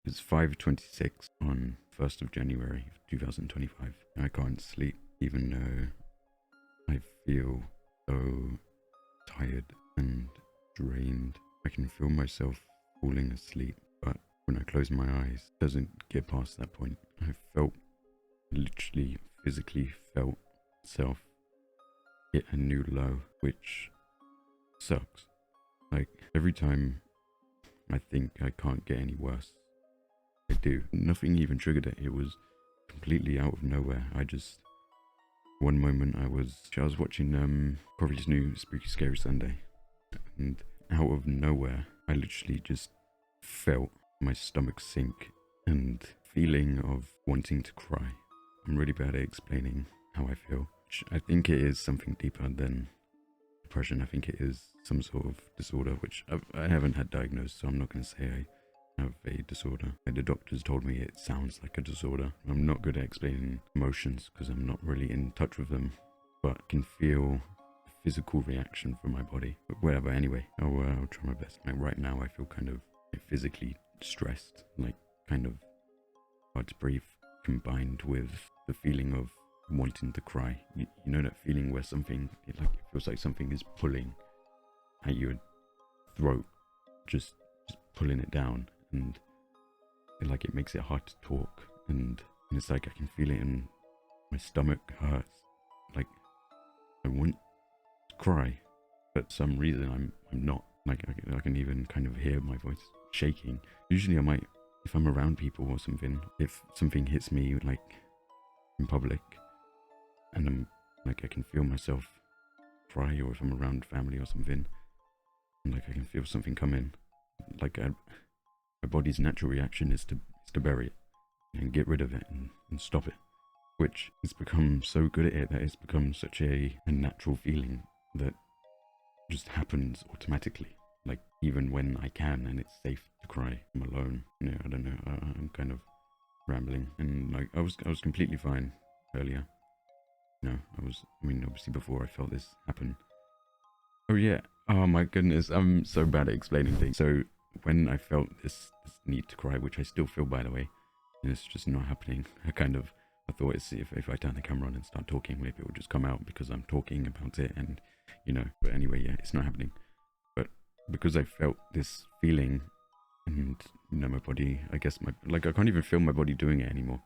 It's 5:26 on 1st of January 2025. I can't sleep even though I feel so tired and drained. I can feel myself falling asleep, but when I close my eyes, it doesn't get past that point. Literally physically felt myself hit a new low, which sucks. Like, every time I think I can't get any worse, I do. Nothing even triggered it. It was completely out of nowhere. One moment I was watching Corey's new Spooky Scary Sunday, and out of nowhere, I literally just felt my stomach sink and feeling of wanting to cry. I'm really bad at explaining how I feel. I think it is something deeper than depression. I think it is some sort of disorder, which I haven't had diagnosed, so I'm not going to say I have a disorder. The doctors told me it sounds like a disorder. I'm not good at explaining emotions because I'm not really in touch with them, but I can feel a physical reaction from my body. But whatever, anyway, I'll try my best. Like right now, I feel kind of physically stressed, like kind of hard to breathe, combined with the feeling of wanting to cry. You know that feeling where it feels like something is pulling at your throat, just pulling it down, and it makes it hard to talk, and it's like I can feel it in my stomach hurts. Like I want to cry, but for some reason I'm not. Like I can even kind of hear my voice shaking. Usually I might, if I'm around people or something, if something hits me like in public, and I'm like, I can feel myself cry, or if I'm around family or something, and like I can feel something come in, like my body's natural reaction is to bury it and get rid of it and stop it, which has become so good at it that it's become such a natural feeling that just happens automatically. Like even when I can and it's safe to cry, I'm alone. I don't know. I'm kind of rambling, and like I was completely fine earlier. Obviously before I felt this happen. Oh yeah. Oh my goodness. I'm so bad at explaining things. So when I felt this need to cry, which I still feel, by the way, and it's just not happening. I thought if I turn the camera on and start talking, maybe it will just come out because I'm talking about it, and but anyway, yeah, it's not happening. But because I felt this feeling, and my body, I guess I can't even feel my body doing it anymore,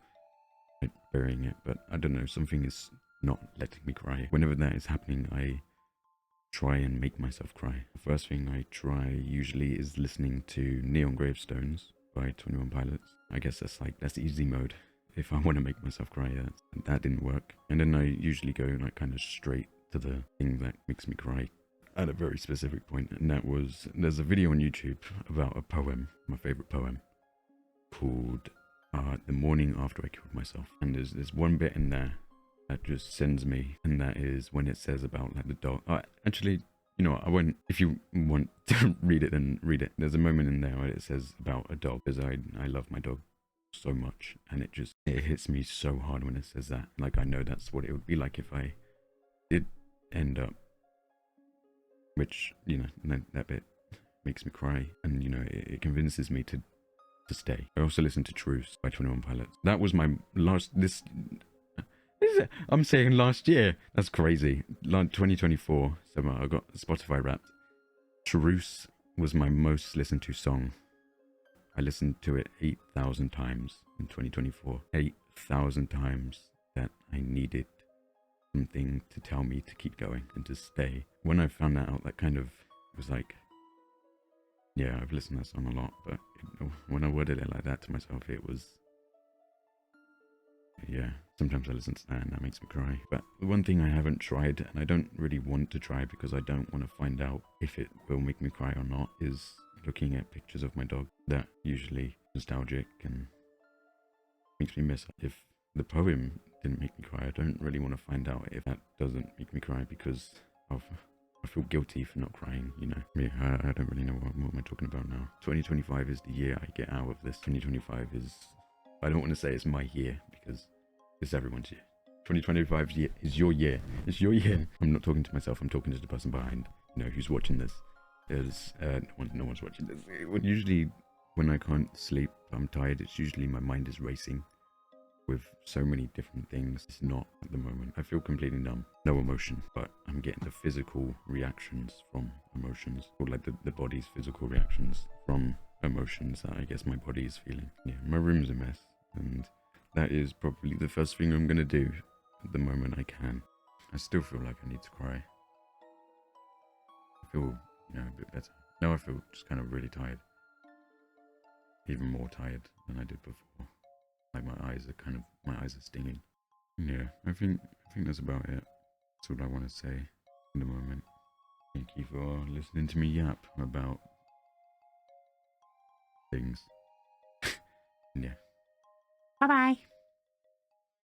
like burying it. But I don't know, something is not letting me cry. Whenever that is happening, I try and make myself cry. The first thing I try usually is listening to Neon Gravestones by 21 Pilots. I guess that's easy mode if I want to make myself cry. That didn't work. And then I usually go like kind of straight to the thing that makes me cry at a very specific point, and there's a video on YouTube about a poem, my favorite poem, called The Morning After I Killed Myself. And there's one bit in there that just sends me, and that is when it says about like the dog. Actually, I won't. If you want to read it, then read it. There's a moment in there where it says about a dog, because I love my dog so much, and it hits me so hard when it says that. Like I know that's what it would be like if I did end up, which that bit makes me cry, and it convinces me to stay. I also listened to Truce by 21 Pilots. That was my last. I'm saying last year. That's crazy. 2024. So I got Spotify Wrapped. Truce was my most listened to song. I listened to it 8,000 times in 2024. 8,000 times that I needed something to tell me to keep going and to stay. When I found that out, that kind of was like, yeah, I've listened to that song a lot, but when I worded it like that to myself, it was, yeah, sometimes I listen to that and that makes me cry. But the one thing I haven't tried, and I don't really want to try because I don't want to find out if it will make me cry or not, is looking at pictures of my dog. That usually nostalgic and makes me miss. If the poem didn't make me cry, I don't really want to find out if that doesn't make me cry, because I feel guilty for not crying, Yeah, I don't really know what am I talking about now. 2025 is the year I get out of this. 2025 is, I don't want to say it's my year because it's everyone's year. 2025 is your year. It's your year. I'm not talking to myself. I'm talking to the person behind, who's watching this. There's no one's watching this. Usually when I can't sleep, I'm tired, it's usually my mind is racing with so many different things. It's not at the moment. I feel completely numb. No emotion, but I'm getting the physical reactions from emotions, or like the body's physical reactions from emotions that I guess my body is feeling. Yeah, my room's a mess, and that is probably the first thing I'm gonna do at the moment I can. I still feel like I need to cry. I feel, a bit better. Now I feel just kind of really tired. Even more tired than I did before. Like my eyes are stinging. Yeah, I think that's about it. That's all I want to say in the moment. Thank you for listening to me yap about things. Yeah. Bye bye.